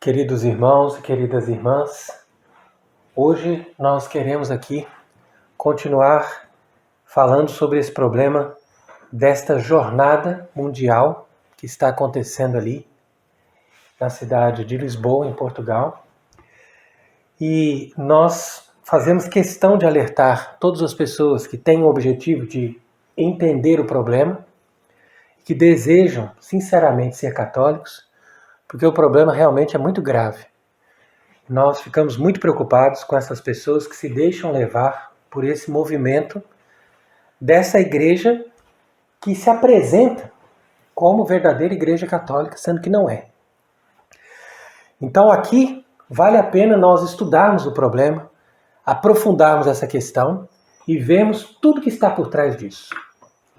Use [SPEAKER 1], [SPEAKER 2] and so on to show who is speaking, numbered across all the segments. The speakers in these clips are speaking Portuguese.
[SPEAKER 1] Queridos irmãos e queridas irmãs, hoje nós queremos aqui continuar falando sobre esse problema desta jornada mundial que está acontecendo ali na cidade de Lisboa, em Portugal. E nós fazemos questão de alertar todas as pessoas que têm o objetivo de entender o problema, que desejam sinceramente ser católicos, porque o problema realmente é muito grave. Nós ficamos muito preocupados com essas pessoas que se deixam levar por esse movimento dessa igreja que se apresenta como verdadeira igreja católica, sendo que não é. Então aqui vale a pena nós estudarmos o problema, aprofundarmos essa questão e vermos tudo que está por trás disso.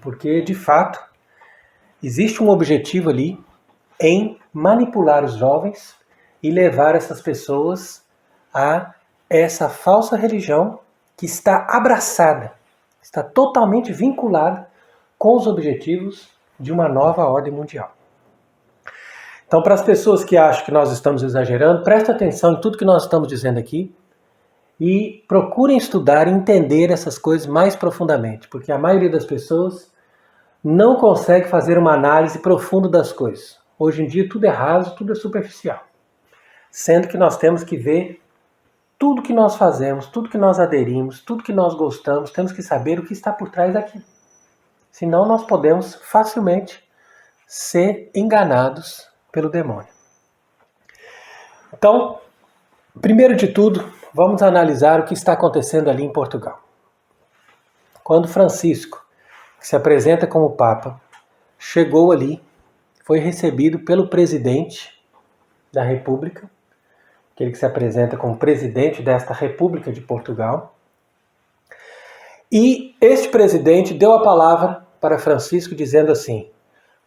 [SPEAKER 1] Porque, de fato, existe um objetivo ali em manipular os jovens e levar essas pessoas a essa falsa religião que está abraçada, está totalmente vinculada com os objetivos de uma nova ordem mundial. Então, para as pessoas que acham que nós estamos exagerando, presta atenção em tudo que nós estamos dizendo aqui e procurem estudar e entender essas coisas mais profundamente, porque a maioria das pessoas não consegue fazer uma análise profunda das coisas. Hoje em dia tudo é raso, tudo é superficial. Sendo que nós temos que ver tudo que nós fazemos, tudo que nós aderimos, tudo que nós gostamos, temos que saber o que está por trás daquilo. Senão nós podemos facilmente ser enganados pelo demônio. Então, primeiro de tudo, vamos analisar o que está acontecendo ali em Portugal. Quando Francisco, que se apresenta como Papa, chegou ali, foi recebido pelo presidente da República, aquele que se apresenta como presidente desta República de Portugal. E este presidente deu a palavra para Francisco dizendo assim: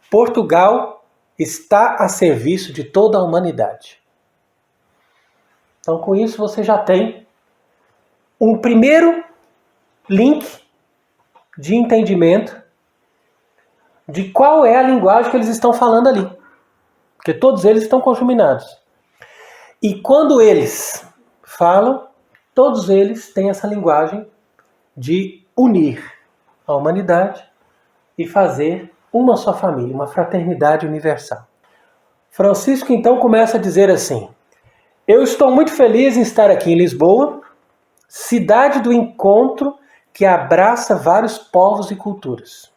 [SPEAKER 1] Portugal está a serviço de toda a humanidade. Então, com isso, você já tem um primeiro link de entendimento de qual é a linguagem que eles estão falando ali. Porque todos eles estão conjuminados. E quando eles falam, todos eles têm essa linguagem de unir a humanidade e fazer uma só família, uma fraternidade universal. Francisco então começa a dizer assim: eu estou muito feliz em estar aqui em Lisboa, cidade do encontro que abraça vários povos e culturas.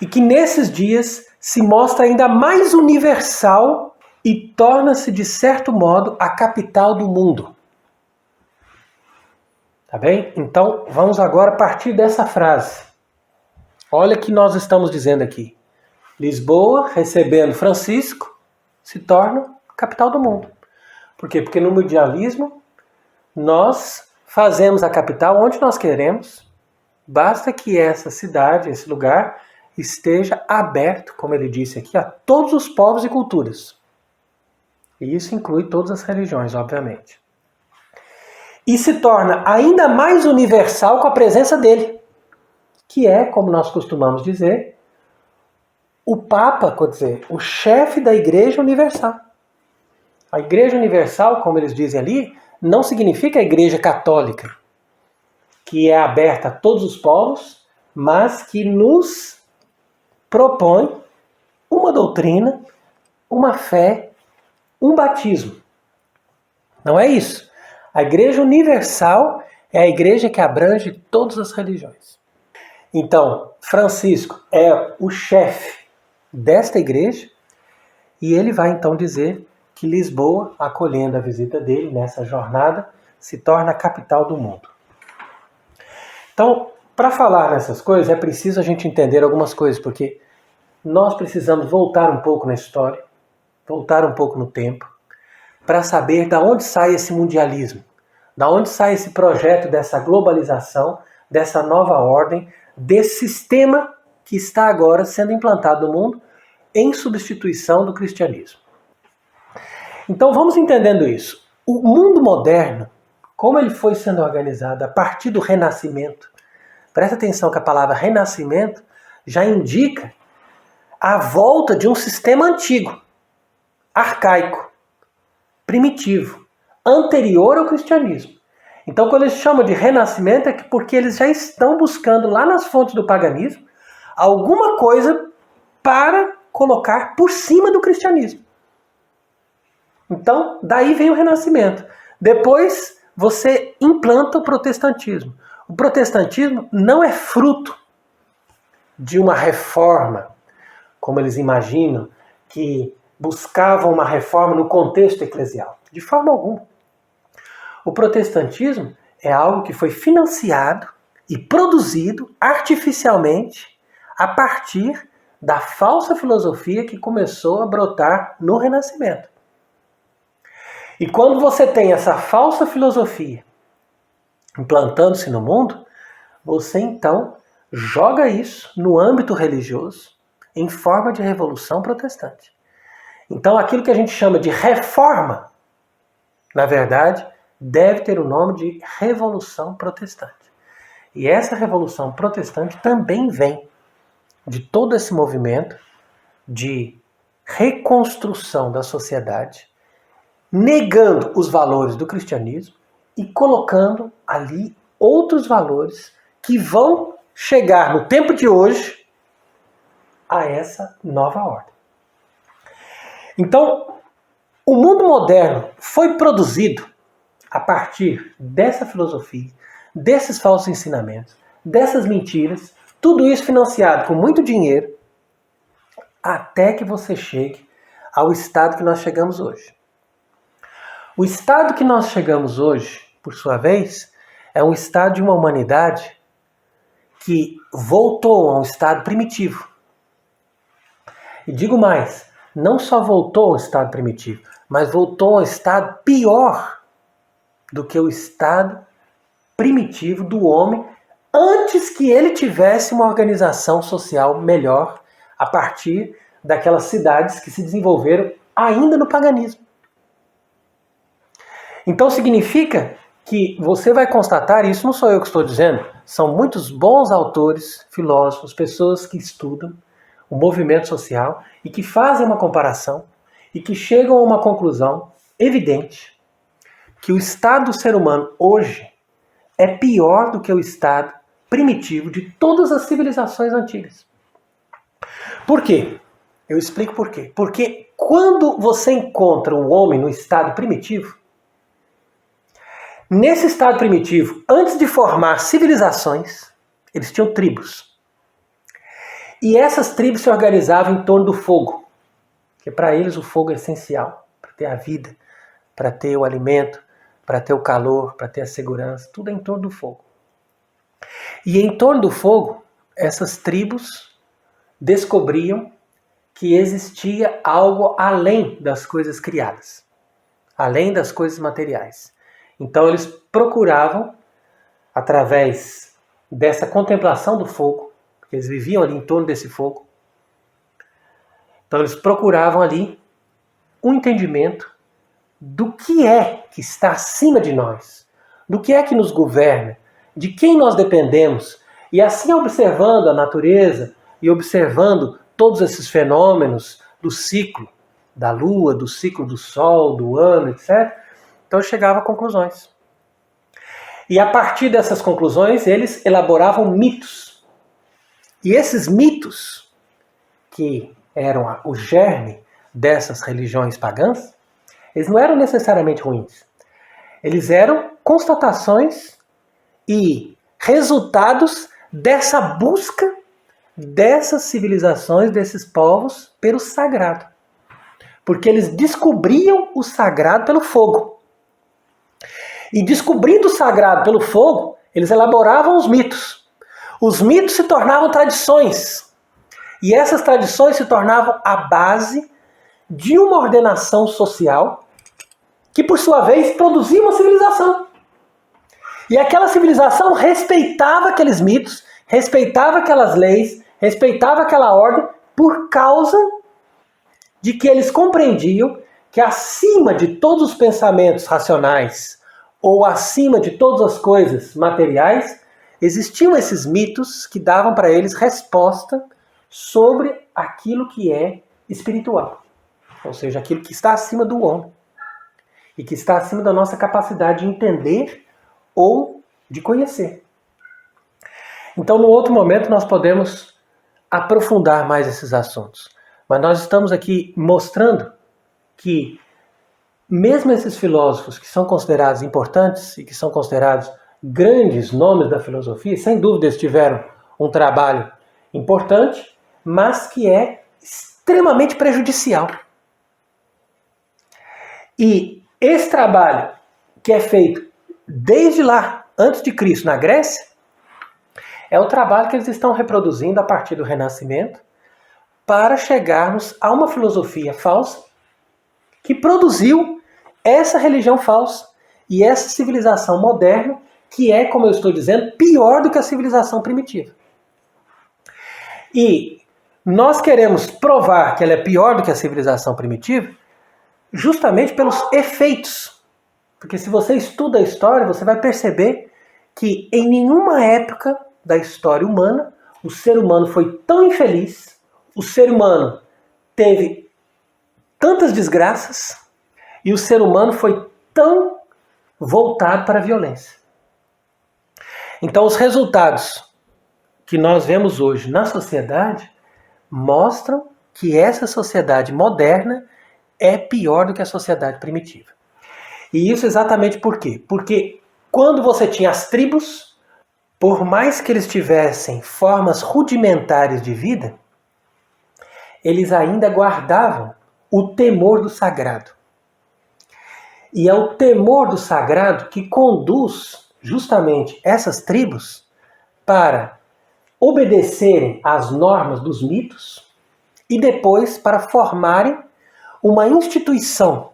[SPEAKER 1] E que nesses dias se mostra ainda mais universal e torna-se, de certo modo, a capital do mundo. Tá bem? Então, vamos agora partir dessa frase. Olha o que nós estamos dizendo aqui. Lisboa, recebendo Francisco, se torna capital do mundo. Por quê? Porque no mundialismo, nós fazemos a capital onde nós queremos. Basta que essa cidade, esse lugar, esteja aberto, como ele disse aqui, a todos os povos e culturas. E isso inclui todas as religiões, obviamente. E se torna ainda mais universal com a presença dele, que é, como nós costumamos dizer, o Papa, quer dizer, o chefe da Igreja Universal. A Igreja Universal, como eles dizem ali, não significa a Igreja Católica, que é aberta a todos os povos, mas que nos propõe uma doutrina, uma fé, um batismo. Não é isso. A Igreja Universal é a igreja que abrange todas as religiões. Então, Francisco é o chefe desta igreja e ele vai então dizer que Lisboa, acolhendo a visita dele nessa jornada, se torna a capital do mundo. Então, para falar nessas coisas, é preciso a gente entender algumas coisas, porque nós precisamos voltar um pouco na história, voltar um pouco no tempo, para saber de onde sai esse mundialismo, de onde sai esse projeto dessa globalização, dessa nova ordem, desse sistema que está agora sendo implantado no mundo em substituição do cristianismo. Então vamos entendendo isso. O mundo moderno, como ele foi sendo organizado a partir do Renascimento, presta atenção que a palavra renascimento já indica a volta de um sistema antigo, arcaico. primitivo, anterior ao cristianismo. Então, quando eles chamam de renascimento, é porque eles já estão buscando lá nas fontes do paganismo alguma coisa para colocar por cima do cristianismo. Então, daí vem o renascimento. Depois, você implanta o protestantismo. O protestantismo não é fruto de uma reforma, como eles imaginam, que buscavam uma reforma no contexto eclesial. De forma alguma. O protestantismo é algo que foi financiado e produzido artificialmente a partir da falsa filosofia que começou a brotar no Renascimento. E quando você tem essa falsa filosofia implantando-se no mundo, você então joga isso no âmbito religioso em forma de revolução protestante. Então aquilo que a gente chama de reforma, na verdade, deve ter o nome de Revolução Protestante. E essa Revolução Protestante também vem de todo esse movimento de reconstrução da sociedade, negando os valores do cristianismo e colocando ali outros valores que vão chegar no tempo de hoje a essa nova ordem. Então, o mundo moderno foi produzido a partir dessa filosofia, desses falsos ensinamentos, dessas mentiras, tudo isso financiado com muito dinheiro, até que você chegue ao estado que nós chegamos hoje. O estado que nós chegamos hoje, por sua vez, é um estado de uma humanidade que voltou a um estado primitivo. E digo mais, não só voltou ao estado primitivo, mas voltou ao estado pior do que o estado primitivo do homem antes que ele tivesse uma organização social melhor a partir daquelas cidades que se desenvolveram ainda no paganismo. Então significa que você vai constatar, e isso não sou eu que estou dizendo, são muitos bons autores, filósofos, pessoas que estudam o movimento social e que fazem uma comparação e que chegam a uma conclusão evidente que o estado do ser humano hoje é pior do que o estado primitivo de todas as civilizações antigas. Por quê? Eu explico por quê. Porque quando você encontra o homem no estado primitivo, nesse estado primitivo, antes de formar civilizações, eles tinham tribos. E essas tribos se organizavam em torno do fogo, que para eles o fogo é essencial para ter a vida, para ter o alimento, para ter o calor, para ter a segurança, tudo é em torno do fogo. E em torno do fogo, essas tribos descobriam que existia algo além das coisas criadas, além das coisas materiais. Então eles procuravam, através dessa contemplação do fogo, porque eles viviam ali em torno desse fogo, então eles procuravam ali um entendimento do que é que está acima de nós, do que é que nos governa, de quem nós dependemos, e assim observando a natureza e observando todos esses fenômenos do ciclo da lua, do ciclo do sol, do ano, etc., então chegava a conclusões. E a partir dessas conclusões, eles elaboravam mitos. E esses mitos, que eram o germe dessas religiões pagãs, eles não eram necessariamente ruins. Eles eram constatações e resultados dessa busca dessas civilizações, desses povos, pelo sagrado. Porque eles descobriam o sagrado pelo fogo. E descobrindo o sagrado pelo fogo, eles elaboravam os mitos. Os mitos se tornavam tradições. E essas tradições se tornavam a base de uma ordenação social que, por sua vez, produzia uma civilização. E aquela civilização respeitava aqueles mitos, respeitava aquelas leis, respeitava aquela ordem, por causa de que eles compreendiam que acima de todos os pensamentos racionais ou acima de todas as coisas materiais, existiam esses mitos que davam para eles resposta sobre aquilo que é espiritual, ou seja, aquilo que está acima do homem. e que está acima da nossa capacidade de entender ou de conhecer. Então, no outro momento, nós podemos aprofundar mais esses assuntos. Mas nós estamos aqui mostrando que mesmo esses filósofos que são considerados importantes e que são considerados grandes nomes da filosofia, sem dúvida eles tiveram um trabalho importante, mas que é extremamente prejudicial. E esse trabalho que é feito desde lá, antes de Cristo, na Grécia, é o trabalho que eles estão reproduzindo a partir do Renascimento para chegarmos a uma filosofia falsa que produziu essa religião falsa e essa civilização moderna que é, como eu estou dizendo, pior do que a civilização primitiva. E nós queremos provar que ela é pior do que a civilização primitiva justamente pelos efeitos. Porque se você estuda a história, você vai perceber que em nenhuma época da história humana o ser humano foi tão infeliz, o ser humano teve tantas desgraças e o ser humano foi tão voltado para a violência. Então os resultados que nós vemos hoje na sociedade mostram que essa sociedade moderna é pior do que a sociedade primitiva. E isso exatamente por quê? Porque quando você tinha as tribos, por mais que eles tivessem formas rudimentares de vida, eles ainda guardavam o temor do sagrado. E é o temor do sagrado que conduz justamente essas tribos para obedecerem às normas dos mitos e depois para formarem uma instituição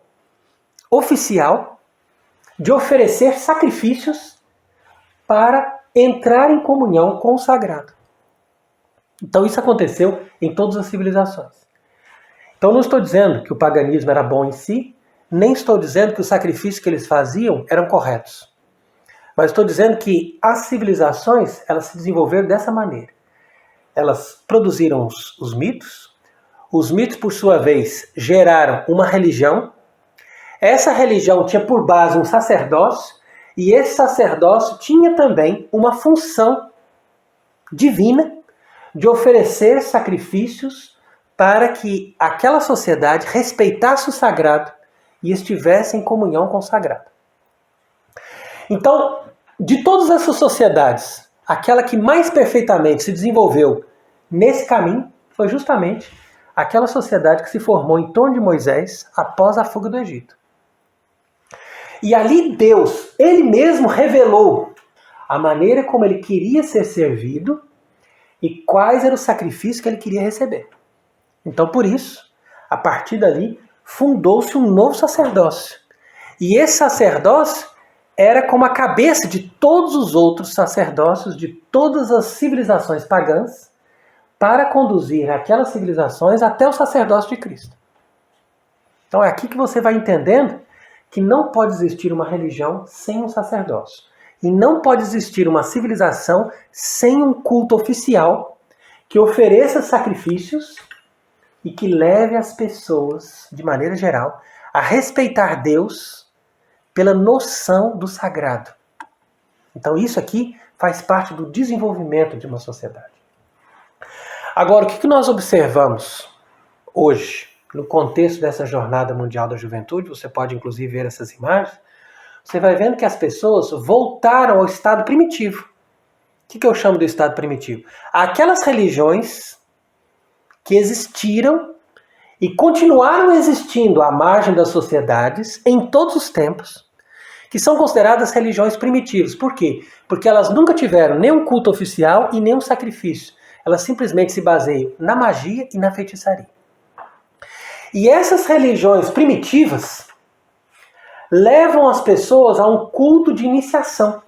[SPEAKER 1] oficial de oferecer sacrifícios para entrar em comunhão com o sagrado. Então isso aconteceu em todas as civilizações. Então não estou dizendo que o paganismo era bom em si, nem estou dizendo que os sacrifícios que eles faziam eram corretos. Mas estou dizendo que as civilizações, elas se desenvolveram dessa maneira. Elas produziram os mitos por sua vez geraram uma religião. Essa religião tinha por base um sacerdócio, e esse sacerdócio tinha também uma função divina de oferecer sacrifícios para que aquela sociedade respeitasse o sagrado e estivesse em comunhão com o sagrado. Então, de todas essas sociedades, aquela que mais perfeitamente se desenvolveu nesse caminho foi justamente aquela sociedade que se formou em torno de Moisés após a fuga do Egito. E ali Deus, ele mesmo revelou a maneira como ele queria ser servido e quais eram os sacrifícios que ele queria receber. Então, por isso, a partir dali, fundou-se um novo sacerdócio. E esse sacerdócio era como a cabeça de todos os outros sacerdócios de todas as civilizações pagãs para conduzir aquelas civilizações até o sacerdócio de Cristo. Então é aqui que você vai entendendo que não pode existir uma religião sem um sacerdócio. E não pode existir uma civilização sem um culto oficial que ofereça sacrifícios e que leve as pessoas, de maneira geral, a respeitar Deus pela noção do sagrado. Então isso aqui faz parte do desenvolvimento de uma sociedade. Agora, o que nós observamos hoje, no contexto dessa Jornada Mundial da Juventude, você pode inclusive ver essas imagens, você vai vendo que as pessoas voltaram ao estado primitivo. O que eu chamo de estado primitivo? Aquelas religiões que existiram e continuaram existindo à margem das sociedades em todos os tempos, que são consideradas religiões primitivas. Por quê? Porque elas nunca tiveram nem um culto oficial e nem um sacrifício. Elas simplesmente se baseiam na magia e na feitiçaria. E essas religiões primitivas levam as pessoas a um culto de iniciação.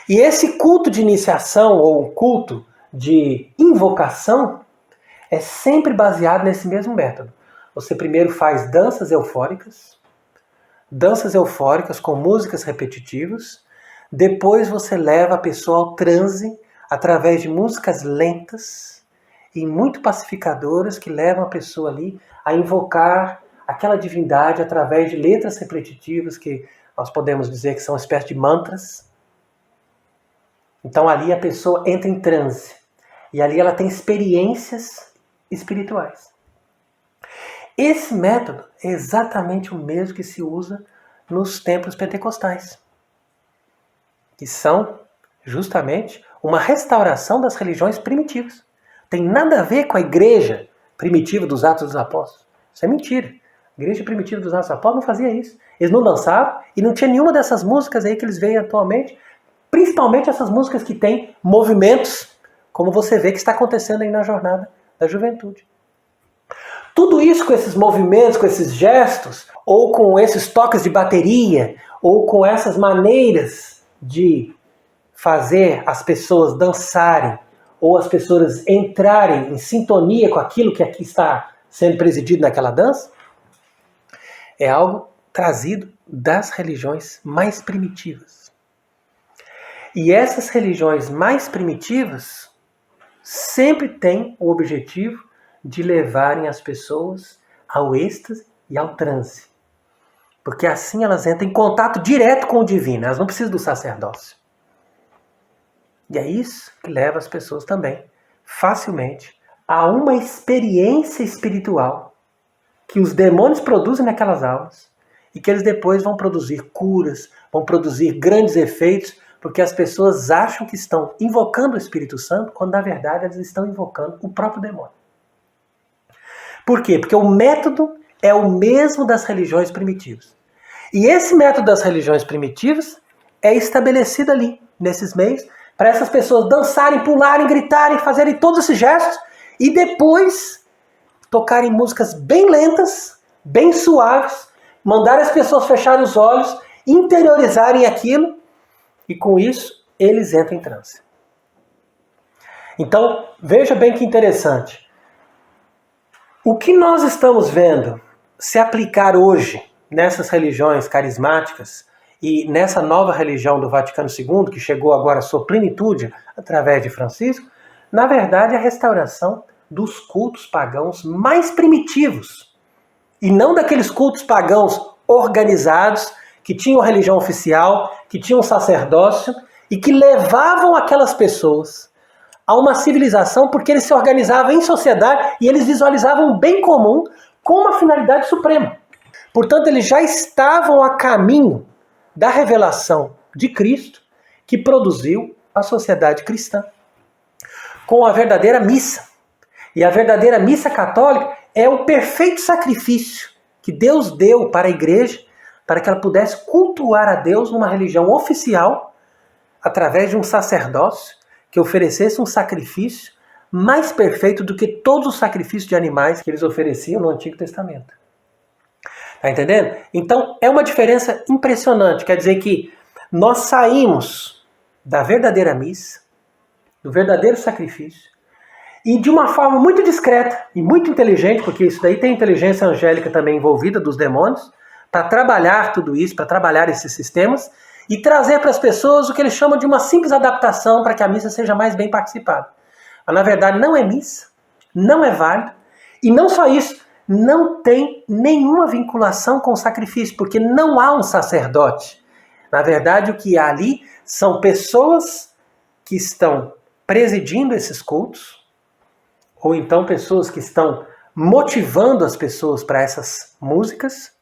[SPEAKER 1] E esse culto de iniciação, ou um culto de invocação, é sempre baseado nesse mesmo método. Você primeiro faz danças eufóricas com músicas repetitivas, depois você leva a pessoa ao transe através de músicas lentas e muito pacificadoras que levam a pessoa ali a invocar aquela divindade através de letras repetitivas que nós podemos dizer que são uma espécie de mantras. Então ali a pessoa entra em transe e ali ela tem experiências espirituais. Esse método é exatamente o mesmo que se usa nos templos pentecostais, que são justamente uma restauração das religiões primitivas. Tem nada a ver com a igreja primitiva dos Atos dos Apóstolos. Isso é mentira. A igreja primitiva dos Atos dos Apóstolos não fazia isso. Eles não dançavam e não tinha nenhuma dessas músicas aí que eles veem atualmente, principalmente essas músicas que têm movimentos, como você vê que está acontecendo aí na jornada da juventude. Tudo isso com esses movimentos, com esses gestos, ou com esses toques de bateria, ou com essas maneiras de fazer as pessoas dançarem, ou as pessoas entrarem em sintonia com aquilo que aqui está sendo presidido naquela dança, é algo trazido das religiões mais primitivas. E essas religiões mais primitivas sempre têm o objetivo de levarem as pessoas ao êxtase e ao transe. Porque assim elas entram em contato direto com o divino, elas não precisam do sacerdócio. E é isso que leva as pessoas também, facilmente, a uma experiência espiritual que os demônios produzem naquelas almas e que eles depois vão produzir curas, vão produzir grandes efeitos, porque as pessoas acham que estão invocando o Espírito Santo, quando na verdade elas estão invocando o próprio demônio. Por quê? Porque o método é o mesmo das religiões primitivas. E esse método das religiões primitivas é estabelecido ali, nesses meios, para essas pessoas dançarem, pularem, gritarem, fazerem todos esses gestos e depois tocarem músicas bem lentas, bem suaves, mandarem as pessoas fecharem os olhos, interiorizarem aquilo e com isso eles entram em transe. Então, veja bem que interessante. O que nós estamos vendo se aplicar hoje nessas religiões carismáticas e nessa nova religião do Vaticano II, que chegou agora à sua plenitude através de Francisco, na verdade é a restauração dos cultos pagãos mais primitivos. E não daqueles cultos pagãos organizados, que tinham religião oficial, que tinham sacerdócio e que levavam aquelas pessoas a uma civilização porque eles se organizavam em sociedade e eles visualizavam o bem comum com uma finalidade suprema. Portanto, eles já estavam a caminho da revelação de Cristo que produziu a sociedade cristã com a verdadeira missa. E a verdadeira missa católica é o perfeito sacrifício que Deus deu para a igreja para que ela pudesse cultuar a Deus numa religião oficial através de um sacerdócio que oferecesse um sacrifício mais perfeito do que todos os sacrifícios de animais que eles ofereciam no Antigo Testamento. Tá entendendo? Então é uma diferença impressionante. Quer dizer que nós saímos da verdadeira missa, do verdadeiro sacrifício, e de uma forma muito discreta e muito inteligente, porque isso daí tem inteligência angélica também envolvida dos demônios, para trabalhar tudo isso, para trabalhar esses sistemas e trazer para as pessoas o que eles chamam de uma simples adaptação para que a missa seja mais bem participada. Mas na verdade não é missa, não é válido, e não só isso, não tem nenhuma vinculação com o sacrifício, porque não há um sacerdote. Na verdade, o que há ali são pessoas que estão presidindo esses cultos, ou então pessoas que estão motivando as pessoas para essas músicas,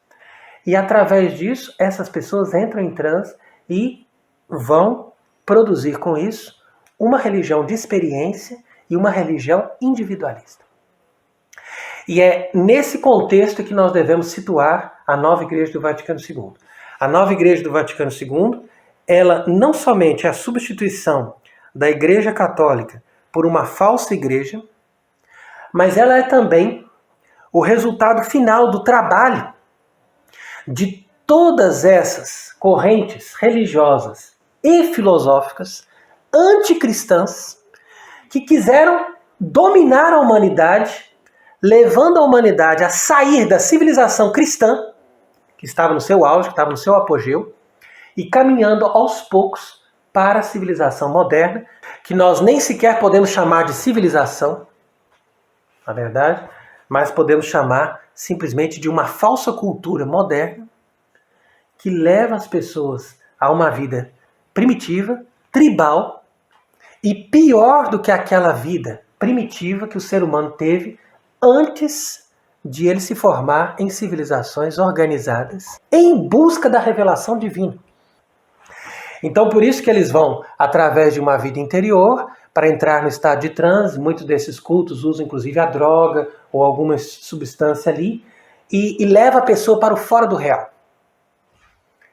[SPEAKER 1] e através disso, essas pessoas entram em transe e vão produzir com isso uma religião de experiência e uma religião individualista. E é nesse contexto que nós devemos situar a nova Igreja do Vaticano II. A nova Igreja do Vaticano II, ela não somente é a substituição da Igreja Católica por uma falsa igreja, mas ela é também o resultado final do trabalho de todas essas correntes religiosas e filosóficas anticristãs que quiseram dominar a humanidade, levando a humanidade a sair da civilização cristã, que estava no seu auge, que estava no seu apogeu, e caminhando aos poucos para a civilização moderna, que nós nem sequer podemos chamar de civilização, na verdade, mas podemos chamar simplesmente de uma falsa cultura moderna que leva as pessoas a uma vida primitiva, tribal, e pior do que aquela vida primitiva que o ser humano teve antes de ele se formar em civilizações organizadas em busca da revelação divina. Então, por isso que eles vão através de uma vida interior para entrar no estado de transe. Muitos desses cultos usam inclusive a droga ou alguma substância ali e leva a pessoa para o fora do real.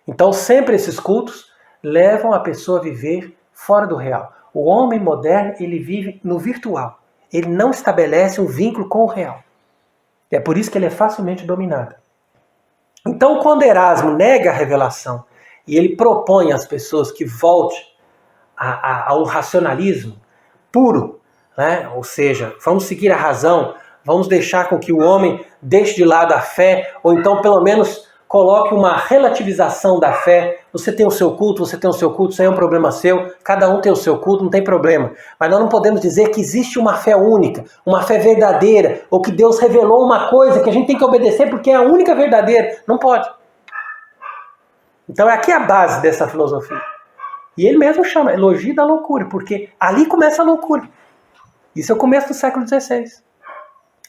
[SPEAKER 1] Então, sempre esses cultos levam a pessoa a viver fora do real. O homem moderno, ele vive no virtual. Ele não estabelece um vínculo com o real. É por isso que ele é facilmente dominado. Então, quando Erasmo nega a revelação e ele propõe às pessoas que volte ao racionalismo puro, né? Ou seja, vamos seguir a razão, vamos deixar com que o homem deixe de lado a fé, ou então pelo menos coloque uma relativização da fé. Você tem o seu culto, você tem o seu culto, isso aí é um problema seu, cada um tem o seu culto, não tem problema. Mas nós não podemos dizer que existe uma fé única, uma fé verdadeira, ou que Deus revelou uma coisa que a gente tem que obedecer porque é a única verdadeira. Não pode. Então é aqui a base dessa filosofia. E ele mesmo chama elogio da loucura, porque ali começa a loucura. Isso é o começo do século XVI.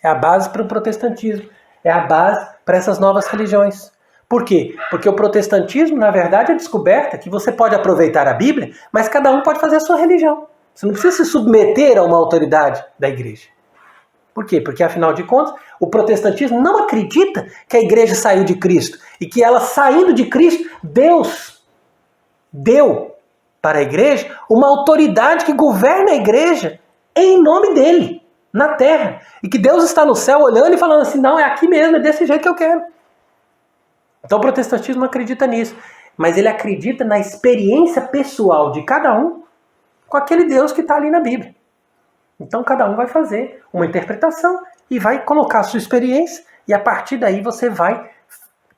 [SPEAKER 1] É a base para o protestantismo, é a base para essas novas religiões. Por quê? Porque o protestantismo, na verdade, é a descoberta que você pode aproveitar a Bíblia, mas cada um pode fazer a sua religião. Você não precisa se submeter a uma autoridade da igreja. Por quê? Porque, afinal de contas, o protestantismo não acredita que a igreja saiu de Cristo e que ela, saindo de Cristo, Deus deu para a igreja uma autoridade que governa a igreja em nome dele, na terra. E que Deus está no céu olhando e falando assim, não, é aqui mesmo, é desse jeito que eu quero. Então o protestantismo não acredita nisso, mas ele acredita na experiência pessoal de cada um com aquele Deus que está ali na Bíblia. Então cada um vai fazer uma interpretação e vai colocar a sua experiência e a partir daí você vai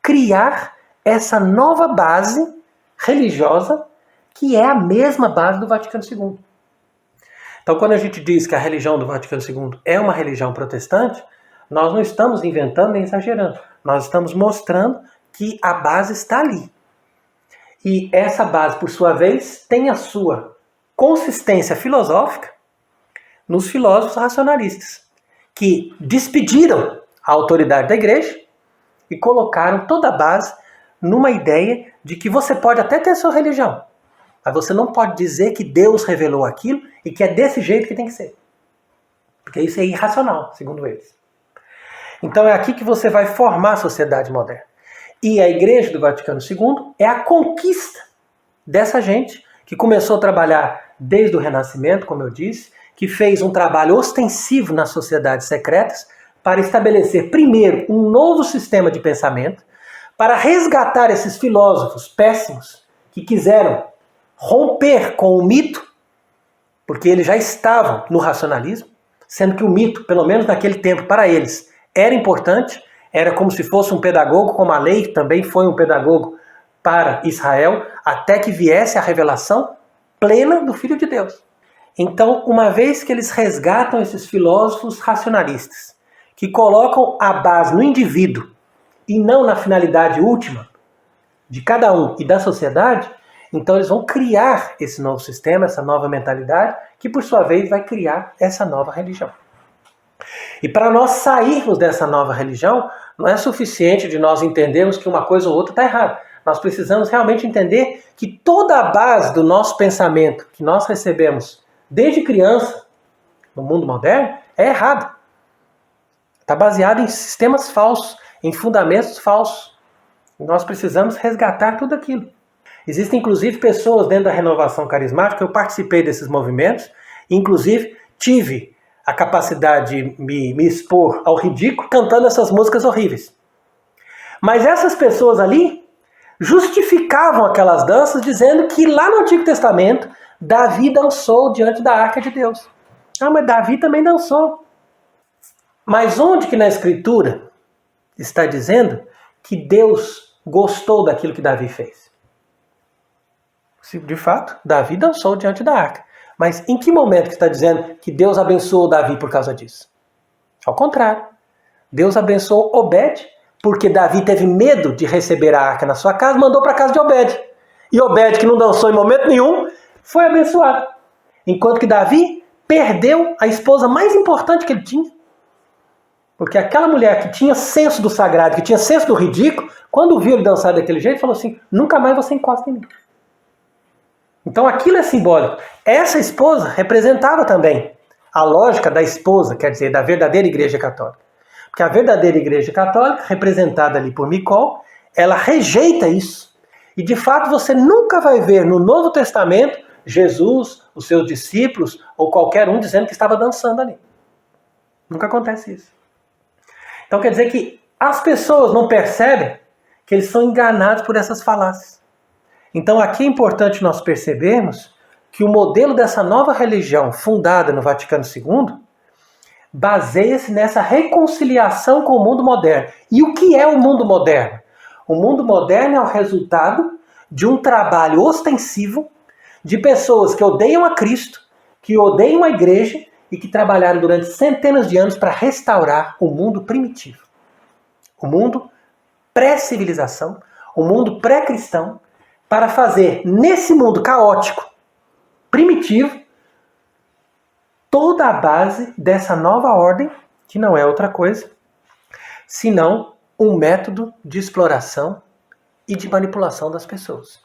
[SPEAKER 1] criar essa nova base religiosa que é a mesma base do Vaticano II. Então quando a gente diz que a religião do Vaticano II é uma religião protestante, nós não estamos inventando nem exagerando. Nós estamos mostrando que a base está ali. E essa base, por sua vez, tem a sua consistência filosófica nos filósofos racionalistas, que despediram a autoridade da igreja e colocaram toda a base numa ideia de que você pode até ter sua religião, mas você não pode dizer que Deus revelou aquilo e que é desse jeito que tem que ser. Porque isso é irracional, segundo eles. Então é aqui que você vai formar a sociedade moderna. E a Igreja do Vaticano II é a conquista dessa gente que começou a trabalhar desde o Renascimento, como eu disse, que fez um trabalho ostensivo nas sociedades secretas para estabelecer, primeiro, um novo sistema de pensamento, para resgatar esses filósofos péssimos que quiseram romper com o mito, porque eles já estavam no racionalismo, sendo que o mito, pelo menos naquele tempo, para eles, era importante, era como se fosse um pedagogo, como a lei também foi um pedagogo para Israel, até que viesse a revelação plena do Filho de Deus. Então, uma vez que eles resgatam esses filósofos racionalistas, que colocam a base no indivíduo e não na finalidade última de cada um e da sociedade, então eles vão criar esse novo sistema, essa nova mentalidade, que por sua vez vai criar essa nova religião. E para nós sairmos dessa nova religião, não é suficiente de nós entendermos que uma coisa ou outra está errada. Nós precisamos realmente entender que toda a base do nosso pensamento que nós recebemos desde criança, no mundo moderno, é errada. Está baseado em sistemas falsos, em fundamentos falsos. E nós precisamos resgatar tudo aquilo. Existem inclusive pessoas dentro da renovação carismática, eu participei desses movimentos, inclusive tive a capacidade de me expor ao ridículo cantando essas músicas horríveis. Mas essas pessoas ali justificavam aquelas danças dizendo que lá no Antigo Testamento Davi dançou diante da arca de Deus. Ah, mas Davi também dançou. Mas onde que na Escritura está dizendo que Deus gostou daquilo que Davi fez? Se de fato, Davi dançou diante da arca. Mas em que momento que está dizendo que Deus abençoou Davi por causa disso? Ao contrário. Deus abençoou Obed, porque Davi teve medo de receber a arca na sua casa, mandou para a casa de Obed. E Obed, que não dançou em momento nenhum, foi abençoado. Enquanto que Davi perdeu a esposa mais importante que ele tinha. Porque aquela mulher que tinha senso do sagrado, que tinha senso do ridículo, quando viu ele dançar daquele jeito, falou assim, nunca mais você encosta em mim. Então aquilo é simbólico. Essa esposa representava também a lógica da esposa, quer dizer, da verdadeira igreja católica. Porque a verdadeira igreja católica, representada ali por Micol, ela rejeita isso. E de fato você nunca vai ver no Novo Testamento Jesus, os seus discípulos, ou qualquer um dizendo que estava dançando ali. Nunca acontece isso. Então quer dizer que as pessoas não percebem que eles são enganados por essas falácias. Então aqui é importante nós percebermos que o modelo dessa nova religião fundada no Vaticano II baseia-se nessa reconciliação com o mundo moderno. E o que é o mundo moderno? O mundo moderno é o resultado de um trabalho ostensivo de pessoas que odeiam a Cristo, que odeiam a igreja e que trabalharam durante centenas de anos para restaurar o mundo primitivo. O mundo pré-civilização, o mundo pré-cristão, para fazer nesse mundo caótico, primitivo, toda a base dessa nova ordem, que não é outra coisa, senão um método de exploração e de manipulação das pessoas.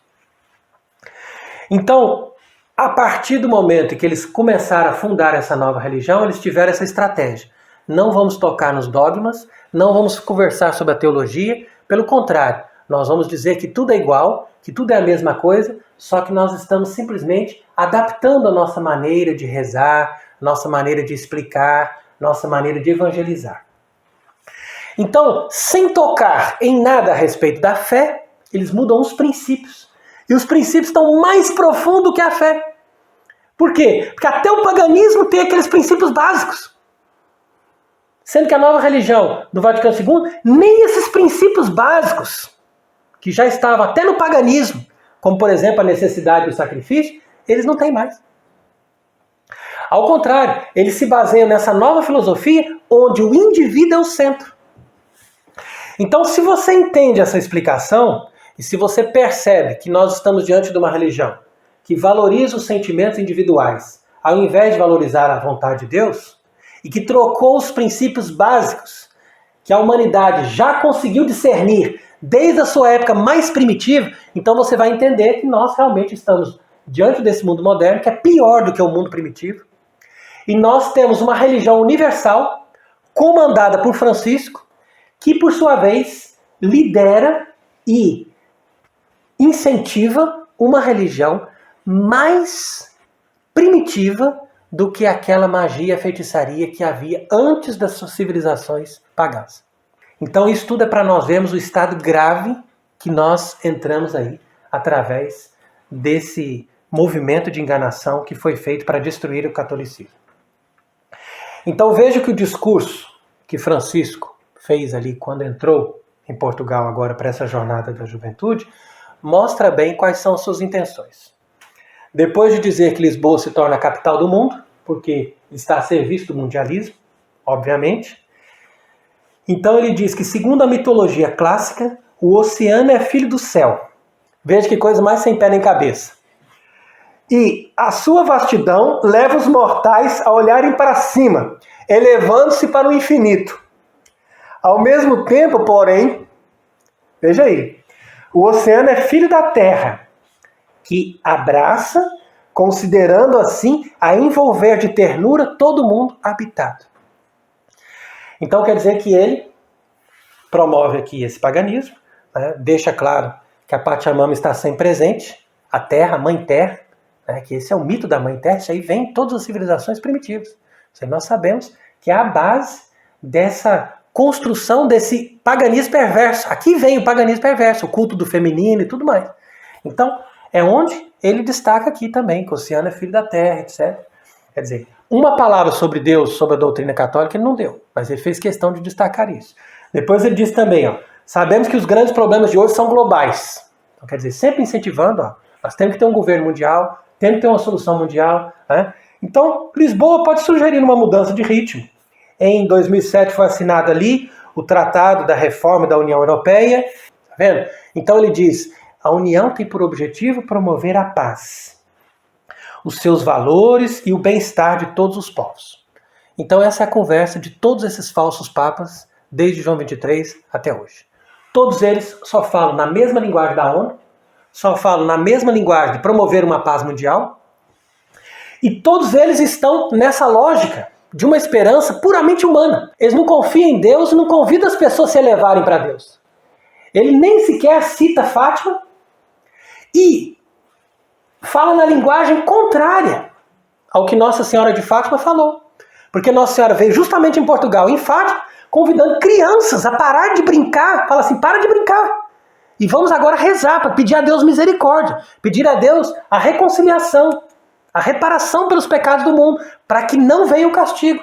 [SPEAKER 1] Então, a partir do momento em que eles começaram a fundar essa nova religião, eles tiveram essa estratégia. Não vamos tocar nos dogmas, não vamos conversar sobre a teologia, pelo contrário, nós vamos dizer que tudo é igual, que tudo é a mesma coisa, só que nós estamos simplesmente adaptando a nossa maneira de rezar, nossa maneira de explicar, nossa maneira de evangelizar. Então, sem tocar em nada a respeito da fé, eles mudam os princípios. E os princípios estão mais profundos que a fé. Por quê? Porque até o paganismo tem aqueles princípios básicos. Sendo que a nova religião do Vaticano II, nem esses princípios básicos, que já estavam até no paganismo, como por exemplo a necessidade do sacrifício, eles não têm mais. Ao contrário, eles se baseiam nessa nova filosofia onde o indivíduo é o centro. Então, se você entende essa explicação, e se você percebe que nós estamos diante de uma religião que valoriza os sentimentos individuais, ao invés de valorizar a vontade de Deus, e que trocou os princípios básicos que a humanidade já conseguiu discernir desde a sua época mais primitiva, então você vai entender que nós realmente estamos diante desse mundo moderno, que é pior do que o mundo primitivo, e nós temos uma religião universal, comandada por Francisco, que por sua vez lidera e incentiva uma religião mais primitiva do que aquela magia e feitiçaria que havia antes das civilizações pagãs. Então isso tudo é para nós vermos o estado grave que nós entramos aí através desse movimento de enganação que foi feito para destruir o catolicismo. Então veja que o discurso que Francisco fez ali quando entrou em Portugal agora para essa jornada da juventude mostra bem quais são as suas intenções. Depois de dizer que Lisboa se torna a capital do mundo, porque está a serviço do mundialismo, obviamente, então ele diz que, segundo a mitologia clássica, o oceano é filho do céu. Veja que coisa mais sem pé nem cabeça. E a sua vastidão leva os mortais a olharem para cima, elevando-se para o infinito. Ao mesmo tempo, porém, veja aí, o oceano é filho da terra, que abraça, considerando assim a envolver de ternura todo mundo habitado. Então quer dizer que ele promove aqui esse paganismo, né? Deixa claro que a Pachamama está sempre presente, a terra, a mãe terra, né? Que esse é o mito da mãe terra, isso aí vem em todas as civilizações primitivas. Isso aí nós sabemos que é a base dessa construção desse paganismo perverso. Aqui vem o paganismo perverso, o culto do feminino e tudo mais. Então, é onde ele destaca aqui também, que o oceano é filho da terra, etc. Quer dizer, uma palavra sobre Deus, sobre a doutrina católica, ele não deu, mas ele fez questão de destacar isso. Depois ele diz também, sabemos que os grandes problemas de hoje são globais. Então, quer dizer, sempre incentivando, nós temos que ter um governo mundial, temos que ter uma solução mundial. Né? Então, Lisboa pode sugerir uma mudança de ritmo. Em 2007 foi assinado ali o Tratado da Reforma da União Europeia. Tá vendo? Então ele diz, a União tem por objetivo promover a paz, os seus valores e o bem-estar de todos os povos. Então essa é a conversa de todos esses falsos papas, desde João 23 até hoje. Todos eles só falam na mesma linguagem da ONU, só falam na mesma linguagem de promover uma paz mundial, e todos eles estão nessa lógica de uma esperança puramente humana. Eles não confiam em Deus e não convidam as pessoas a se elevarem para Deus. Ele nem sequer cita Fátima e fala na linguagem contrária ao que Nossa Senhora de Fátima falou. Porque Nossa Senhora veio justamente em Portugal, em Fátima, convidando crianças a parar de brincar. Fala assim, para de brincar. E vamos agora rezar para pedir a Deus misericórdia, pedir a Deus a reconciliação, a reparação pelos pecados do mundo, para que não venha o castigo.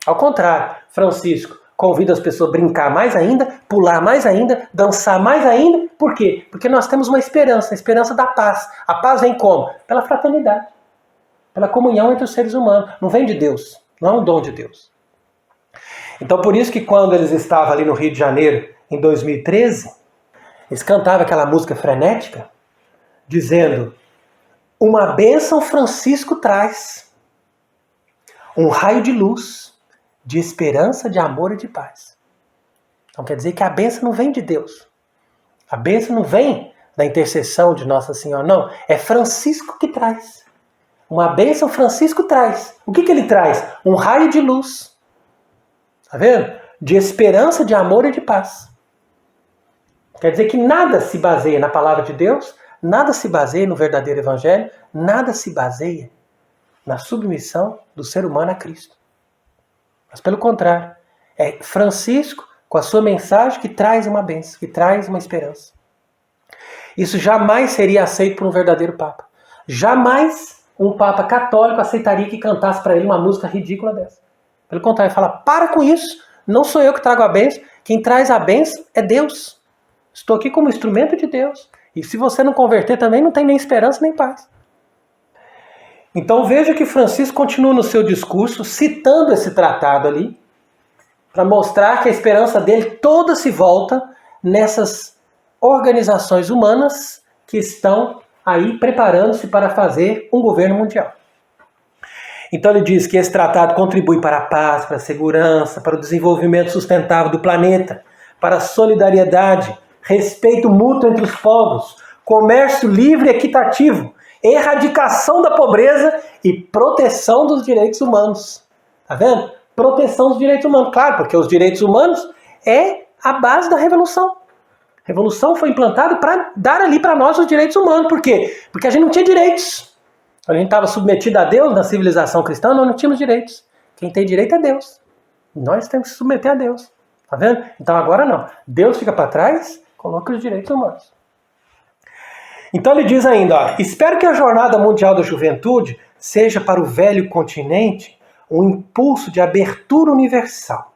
[SPEAKER 1] Ao contrário, Francisco convida as pessoas a brincar mais ainda, pular mais ainda, dançar mais ainda. Por quê? Porque nós temos uma esperança, a esperança da paz. A paz vem como? Pela fraternidade, pela comunhão entre os seres humanos. Não vem de Deus, não é um dom de Deus. Então por isso que quando eles estavam ali no Rio de Janeiro, em 2013, eles cantavam aquela música frenética, dizendo: uma bênção Francisco traz, um raio de luz, de esperança, de amor e de paz. Então quer dizer que a bênção não vem de Deus. A bênção não vem da intercessão de Nossa Senhora, não. É Francisco que traz. Uma bênção Francisco traz. O que ele traz? Um raio de luz. Tá vendo? De esperança, de amor e de paz. Quer dizer que nada se baseia na palavra de Deus, nada se baseia no verdadeiro evangelho, nada se baseia na submissão do ser humano a Cristo. Mas pelo contrário, é Francisco com a sua mensagem que traz uma bênção, que traz uma esperança. Isso jamais seria aceito por um verdadeiro Papa. Jamais um Papa católico aceitaria que cantasse para ele uma música ridícula dessa. Pelo contrário, ele fala, para com isso, não sou eu que trago a bênção, quem traz a bênção é Deus. Estou aqui como instrumento de Deus. E se você não converter também, não tem nem esperança nem paz. Então veja que Francisco continua no seu discurso, citando esse tratado ali, para mostrar que a esperança dele toda se volta nessas organizações humanas que estão aí preparando-se para fazer um governo mundial. Então ele diz que esse tratado contribui para a paz, para a segurança, para o desenvolvimento sustentável do planeta, para a solidariedade, respeito mútuo entre os povos, comércio livre e equitativo, erradicação da pobreza e proteção dos direitos humanos. Tá vendo? Proteção dos direitos humanos. Claro, porque os direitos humanos é a base da revolução. A revolução foi implantada para dar ali para nós os direitos humanos. Por quê? Porque a gente não tinha direitos. A gente estava submetido a Deus na civilização cristã, nós não tínhamos direitos. Quem tem direito é Deus. Nós temos que se submeter a Deus. Tá vendo? Então agora não. Deus fica para trás, coloca os direitos humanos. Então ele diz ainda, ó, espero que a Jornada Mundial da Juventude seja para o velho continente um impulso de abertura universal.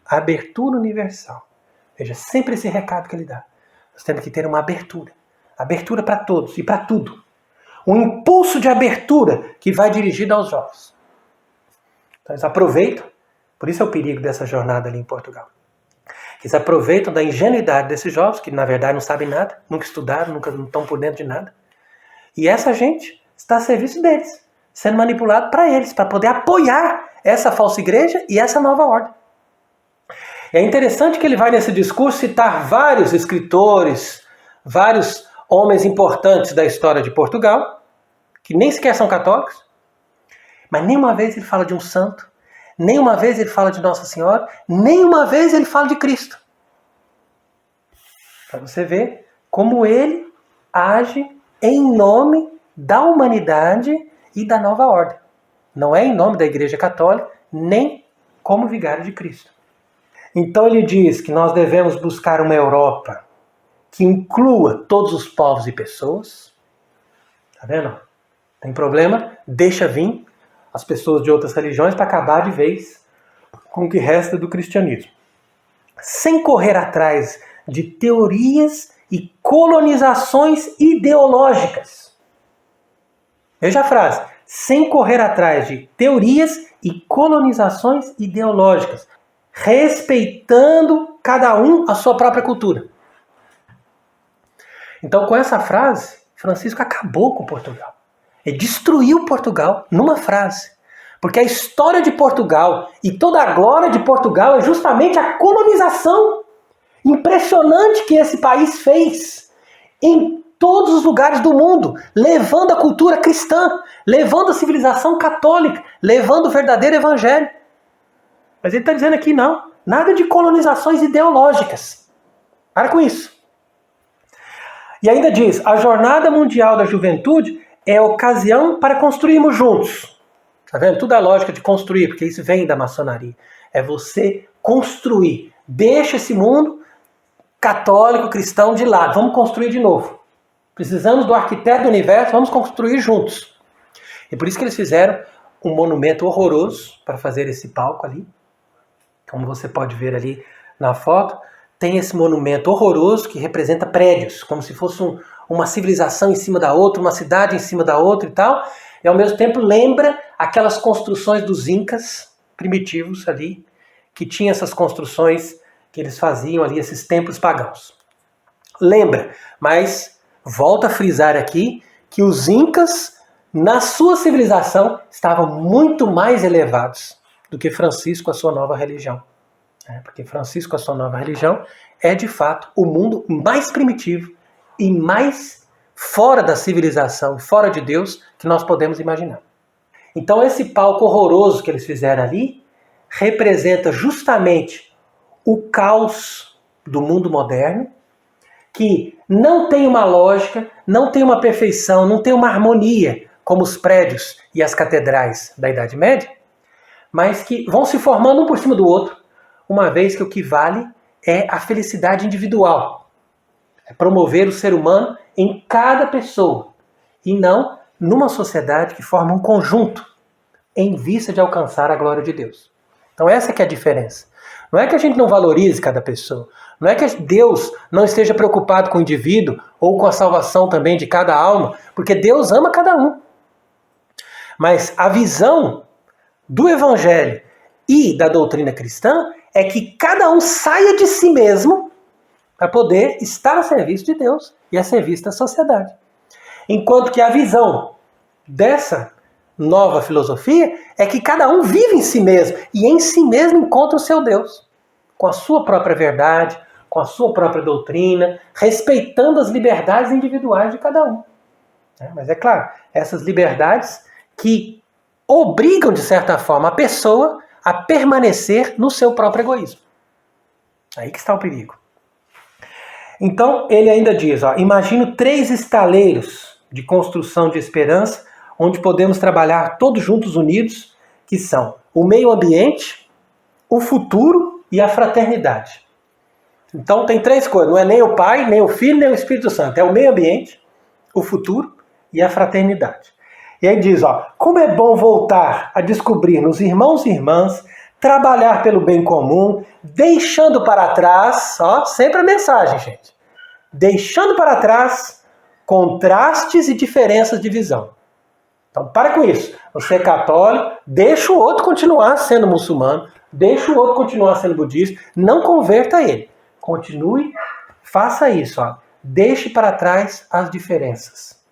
[SPEAKER 1] Abertura universal. Veja, sempre esse recado que ele dá. Nós temos que ter uma abertura. Abertura para todos e para tudo. Um impulso de abertura que vai dirigido aos jovens. Então eles aproveitam, por isso é o perigo dessa jornada ali em Portugal. Eles aproveitam da ingenuidade desses jovens, que na verdade não sabem nada, nunca estudaram, nunca não estão por dentro de nada. E essa gente está a serviço deles, sendo manipulado para eles, para poder apoiar essa falsa igreja e essa nova ordem. É interessante que ele vai nesse discurso citar vários escritores, vários homens importantes da história de Portugal, que nem sequer são católicos, mas nenhuma vez ele fala de um santo, nenhuma vez ele fala de Nossa Senhora, nenhuma vez ele fala de Cristo. Para você ver como ele age em nome da humanidade e da nova ordem. Não é em nome da Igreja Católica, nem como vigário de Cristo. Então ele diz que nós devemos buscar uma Europa que inclua todos os povos e pessoas. Tá vendo? Tem problema? Deixa vir as pessoas de outras religiões para acabar de vez com o que resta do cristianismo. Sem correr atrás de teorias e colonizações ideológicas. Veja a frase. sem correr atrás de teorias e colonizações ideológicas, respeitando cada um a sua própria cultura. Então, com essa frase, Francisco acabou com Portugal. Ele destruiu Portugal numa frase. Porque a história de Portugal e toda a glória de Portugal é justamente a colonização impressionante que esse país fez em todos os lugares do mundo, levando a cultura cristã, levando a civilização católica, levando o verdadeiro evangelho. Mas ele está dizendo aqui, não, nada de colonizações ideológicas. Para com isso. E ainda diz, a Jornada Mundial da Juventude é ocasião para construirmos juntos. Está vendo? Tudo a lógica de construir, porque isso vem da maçonaria. É você construir. Deixa esse mundo católico, cristão de lado. Vamos construir de novo. Precisamos do arquiteto do universo, vamos construir juntos. E por isso que eles fizeram um monumento horroroso para fazer esse palco ali. Como você pode ver ali na foto, tem esse monumento horroroso que representa prédios, como se fosse uma civilização em cima da outra, uma cidade em cima da outra e tal. E ao mesmo tempo lembra aquelas construções dos incas primitivos ali, que tinham essas construções que eles faziam ali, esses templos pagãos. Lembra, mas volto a frisar aqui que os incas, na sua civilização, estavam muito mais elevados do que Francisco, a sua nova religião. Porque Francisco, a sua nova religião, é de fato o mundo mais primitivo e mais fora da civilização, fora de Deus, que nós podemos imaginar. Então esse palco horroroso que eles fizeram ali representa justamente o caos do mundo moderno, que não tem uma lógica, não tem uma perfeição, não tem uma harmonia, como os prédios e as catedrais da Idade Média, mas que vão se formando um por cima do outro, uma vez que o que vale é a felicidade individual. É promover o ser humano em cada pessoa, e não numa sociedade que forma um conjunto, em vista de alcançar a glória de Deus. Então essa que é a diferença. Não é que a gente não valorize cada pessoa, não é que Deus não esteja preocupado com o indivíduo, ou com a salvação também de cada alma, porque Deus ama cada um. Mas a visão do Evangelho e da doutrina cristã é que cada um saia de si mesmo para poder estar a serviço de Deus e a serviço da sociedade. Enquanto que a visão dessa nova filosofia é que cada um vive em si mesmo e em si mesmo encontra o seu Deus, com a sua própria verdade, com a sua própria doutrina, respeitando as liberdades individuais de cada um. Mas é claro, essas liberdades que obrigam, de certa forma, a pessoa a permanecer no seu próprio egoísmo. Aí que está o perigo. Então, ele ainda diz, imagino 3 estaleiros de construção de esperança, onde podemos trabalhar todos juntos unidos, que são o meio ambiente, o futuro e a fraternidade. Então, tem 3 coisas, não é nem o Pai, nem o Filho, nem o Espírito Santo, é o meio ambiente, o futuro e a fraternidade. E aí diz, como é bom voltar a descobrir nos irmãos e irmãs, trabalhar pelo bem comum, deixando para trás, sempre a mensagem, gente, deixando para trás contrastes e diferenças de visão. Então, para com isso. Você é católico, deixa o outro continuar sendo muçulmano, deixa o outro continuar sendo budista, não converta ele. Continue, faça isso, deixe para trás as diferenças.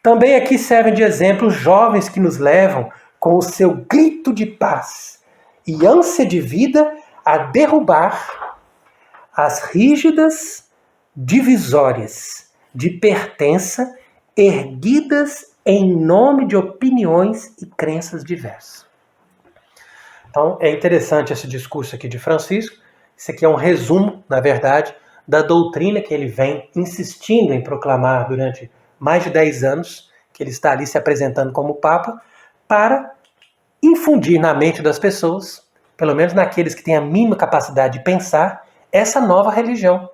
[SPEAKER 1] Também aqui servem de exemplo os jovens que nos levam, com o seu grito de paz e ânsia de vida, a derrubar as rígidas divisórias de pertença erguidas em nome de opiniões e crenças diversas. Então é interessante esse discurso aqui de Francisco. Isso aqui é um resumo, na verdade, da doutrina que ele vem insistindo em proclamar durante mais de 10 anos, que ele está ali se apresentando como Papa, para infundir na mente das pessoas, pelo menos naqueles que têm a mínima capacidade de pensar, essa nova religião,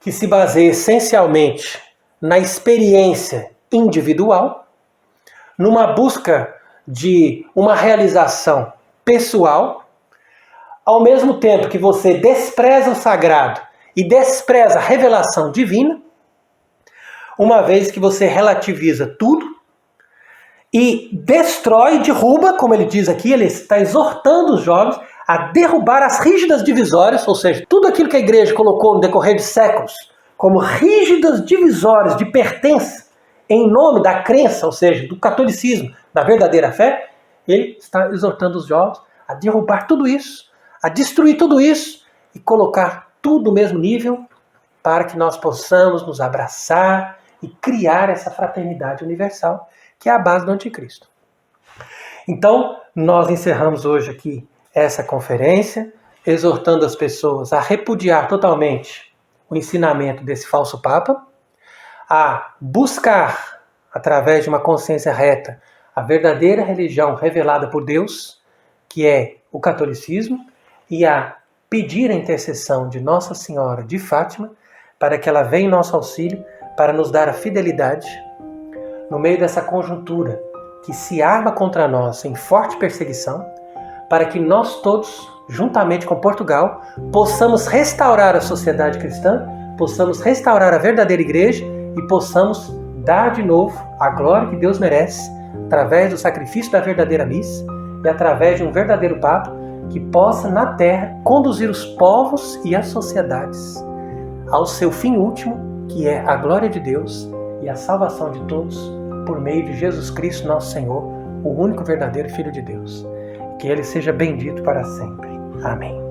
[SPEAKER 1] que se baseia essencialmente na experiência individual, numa busca de uma realização pessoal, ao mesmo tempo que você despreza o sagrado e despreza a revelação divina, uma vez que você relativiza tudo e destrói, derruba, como ele diz aqui, ele está exortando os jovens a derrubar as rígidas divisórias, ou seja, tudo aquilo que a igreja colocou no decorrer de séculos como rígidas divisórias de pertença em nome da crença, ou seja, do catolicismo, da verdadeira fé, ele está exortando os jovens a derrubar tudo isso, a destruir tudo isso e colocar tudo no mesmo nível para que nós possamos nos abraçar e criar essa fraternidade universal, que é a base do anticristo. Então, nós encerramos hoje aqui essa conferência, exortando as pessoas a repudiar totalmente o ensinamento desse falso Papa, a buscar, através de uma consciência reta, a verdadeira religião revelada por Deus, que é o catolicismo, e a pedir a intercessão de Nossa Senhora de Fátima, para que ela venha em nosso auxílio, para nos dar a fidelidade, no meio dessa conjuntura que se arma contra nós em forte perseguição, para que nós todos, juntamente com Portugal, possamos restaurar a sociedade cristã, possamos restaurar a verdadeira igreja e possamos dar de novo a glória que Deus merece, através do sacrifício da verdadeira missa e através de um verdadeiro Papa que possa, na terra, conduzir os povos e as sociedades ao seu fim último, que é a glória de Deus e a salvação de todos, por meio de Jesus Cristo, nosso Senhor, o único verdadeiro Filho de Deus. Que Ele seja bendito para sempre. Amém.